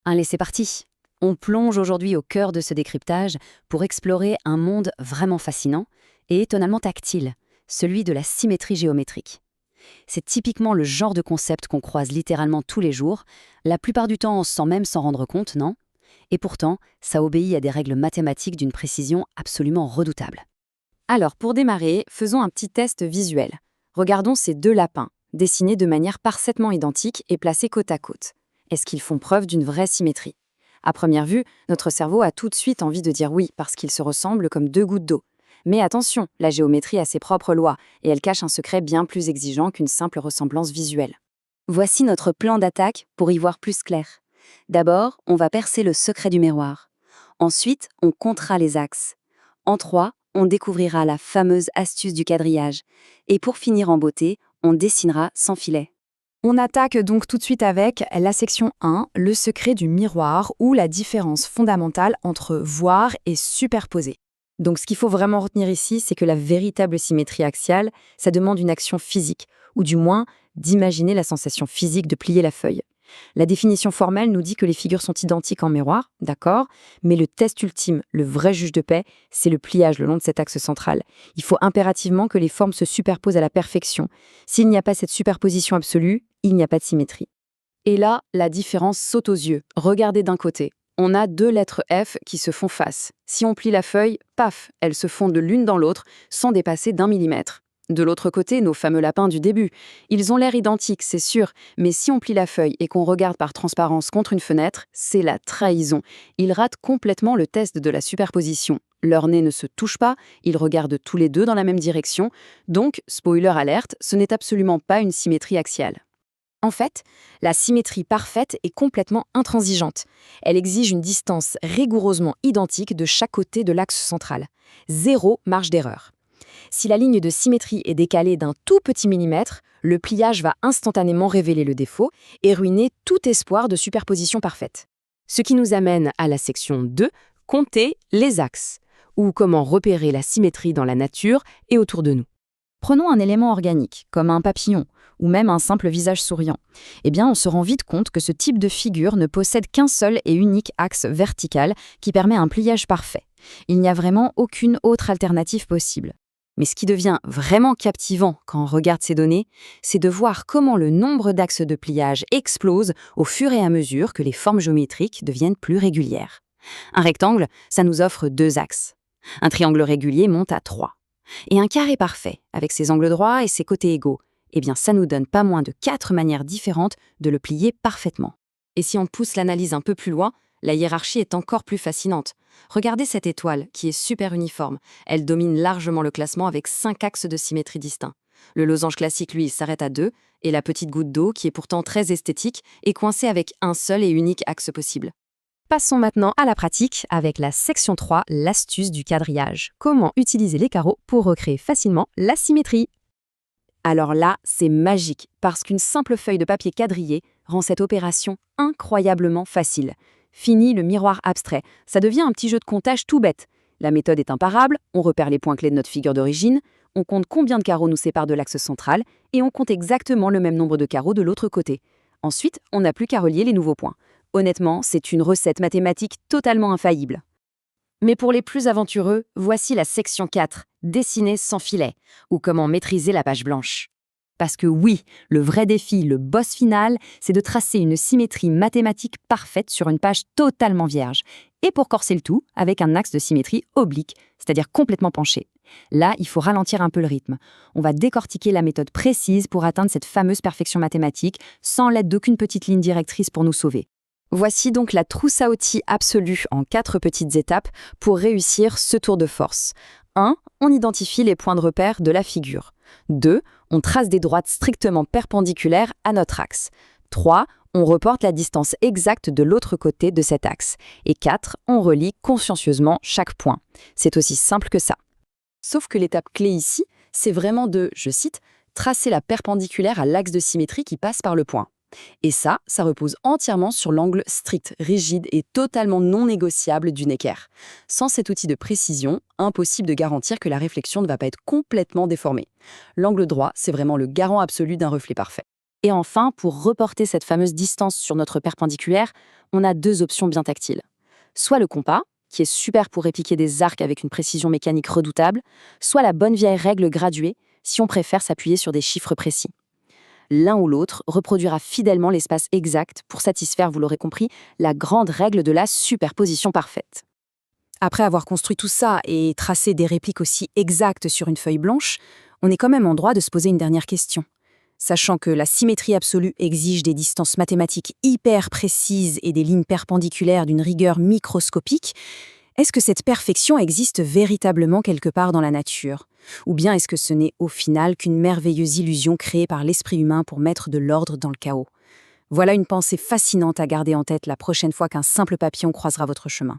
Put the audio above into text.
Allez, c'est parti. On plonge aujourd'hui au cœur de ce décryptage pour explorer un monde vraiment fascinant et étonnamment tactile, celui de la symétrie géométrique. C'est typiquement le genre de concept qu'on croise littéralement tous les jours, la plupart du temps sans même s'en rendre compte, non? Et pourtant, ça obéit à des règles mathématiques d'une précision absolument redoutable. Alors, pour démarrer, faisons un petit test visuel. Regardons ces deux lapins, dessinés de manière parfaitement identique et placés côte à côte. Est-ce qu'ils font preuve d'une vraie symétrie? À première vue, notre cerveau a tout de suite envie de dire oui, parce qu'ils se ressemblent comme deux gouttes d'eau. Mais attention, la géométrie a ses propres lois, et elle cache un secret bien plus exigeant qu'une simple ressemblance visuelle. Voici notre plan d'attaque pour y voir plus clair. D'abord, on va percer le secret du miroir. Ensuite, on comptera les axes. En 3, on découvrira la fameuse astuce du quadrillage. Et pour finir en beauté, on dessinera sans filet. On attaque donc tout de suite avec la section 1, le secret du miroir, ou la différence fondamentale entre voir et superposer. Donc ce qu'il faut vraiment retenir ici, c'est que la véritable symétrie axiale, ça demande une action physique, ou du moins d'imaginer la sensation physique de plier la feuille. La définition formelle nous dit que les figures sont identiques en miroir, d'accord, mais le test ultime, le vrai juge de paix, c'est le pliage le long de cet axe central. Il faut impérativement que les formes se superposent à la perfection. S'il n'y a pas cette superposition absolue, il n'y a pas de symétrie. Et là, la différence saute aux yeux. Regardez d'un côté. On a deux lettres F qui se font face. Si on plie la feuille, paf, elles se fondent l'une dans l'autre sans dépasser d'1 millimètre. De l'autre côté, nos fameux lapins du début. Ils ont l'air identiques, c'est sûr, mais si on plie la feuille et qu'on regarde par transparence contre une fenêtre, c'est la trahison. Ils ratent complètement le test de la superposition. Leurs nez ne se touchent pas, ils regardent tous les deux dans la même direction, donc, spoiler alerte, ce n'est absolument pas une symétrie axiale. En fait, la symétrie parfaite est complètement intransigeante. Elle exige une distance rigoureusement identique de chaque côté de l'axe central. Zéro marge d'erreur. Si la ligne de symétrie est décalée d'un tout petit millimètre, le pliage va instantanément révéler le défaut et ruiner tout espoir de superposition parfaite. Ce qui nous amène à la section 2, compter les axes, ou comment repérer la symétrie dans la nature et autour de nous. Prenons un élément organique, comme un papillon, ou même un simple visage souriant. Eh bien, on se rend vite compte que ce type de figure ne possède qu'un seul et unique axe vertical qui permet un pliage parfait. Il n'y a vraiment aucune autre alternative possible. Mais ce qui devient vraiment captivant quand on regarde ces données, c'est de voir comment le nombre d'axes de pliage explose au fur et à mesure que les formes géométriques deviennent plus régulières. Un rectangle, ça nous offre 2 axes. Un triangle régulier monte à 3. Et un carré parfait, avec ses angles droits et ses côtés égaux, eh bien ça nous donne pas moins de 4 manières différentes de le plier parfaitement. Et si on pousse l'analyse un peu plus loin, la hiérarchie est encore plus fascinante. Regardez cette étoile, qui est super uniforme. Elle domine largement le classement avec 5 axes de symétrie distincts. Le losange classique, lui, s'arrête à 2, et la petite goutte d'eau, qui est pourtant très esthétique, est coincée avec un seul et unique axe possible. Passons maintenant à la pratique avec la section 3, l'astuce du quadrillage. Comment utiliser les carreaux pour recréer facilement la symétrie? Alors là, c'est magique, parce qu'une simple feuille de papier quadrillé rend cette opération incroyablement facile. Fini le miroir abstrait, ça devient un petit jeu de comptage tout bête. La méthode est imparable, on repère les points clés de notre figure d'origine, on compte combien de carreaux nous séparent de l'axe central, et on compte exactement le même nombre de carreaux de l'autre côté. Ensuite, on n'a plus qu'à relier les nouveaux points. Honnêtement, c'est une recette mathématique totalement infaillible. Mais pour les plus aventureux, voici la section 4, dessiner sans filet, ou comment maîtriser la page blanche. Parce que oui, le vrai défi, le boss final, c'est de tracer une symétrie mathématique parfaite sur une page totalement vierge. Et pour corser le tout, avec un axe de symétrie oblique, c'est-à-dire complètement penché. Là, il faut ralentir un peu le rythme. On va décortiquer la méthode précise pour atteindre cette fameuse perfection mathématique, sans l'aide d'aucune petite ligne directrice pour nous sauver. Voici donc la trousse à outils absolue en 4 petites étapes pour réussir ce tour de force. 1. On identifie les points de repère de la figure. 2. On trace des droites strictement perpendiculaires à notre axe. 3. On reporte la distance exacte de l'autre côté de cet axe. Et 4. On relie consciencieusement chaque point. C'est aussi simple que ça. Sauf que l'étape clé ici, c'est vraiment de, je cite, tracer la perpendiculaire à l'axe de symétrie qui passe par le point. Et ça repose entièrement sur l'angle strict, rigide et totalement non négociable du Necker. Sans cet outil de précision, impossible de garantir que la réflexion ne va pas être complètement déformée. L'angle droit, c'est vraiment le garant absolu d'un reflet parfait. Et enfin, pour reporter cette fameuse distance sur notre perpendiculaire, on a 2 options bien tactiles. Soit le compas, qui est super pour répliquer des arcs avec une précision mécanique redoutable, soit la bonne vieille règle graduée, si on préfère s'appuyer sur des chiffres précis. L'un ou l'autre reproduira fidèlement l'espace exact pour satisfaire, vous l'aurez compris, la grande règle de la superposition parfaite. Après avoir construit tout ça et tracé des répliques aussi exactes sur une feuille blanche, on est quand même en droit de se poser une dernière question. Sachant que la symétrie absolue exige des distances mathématiques hyper précises et des lignes perpendiculaires d'une rigueur microscopique, est-ce que cette perfection existe véritablement quelque part dans la nature? Ou bien est-ce que ce n'est au final qu'une merveilleuse illusion créée par l'esprit humain pour mettre de l'ordre dans le chaos? Voilà une pensée fascinante à garder en tête la prochaine fois qu'un simple papillon croisera votre chemin.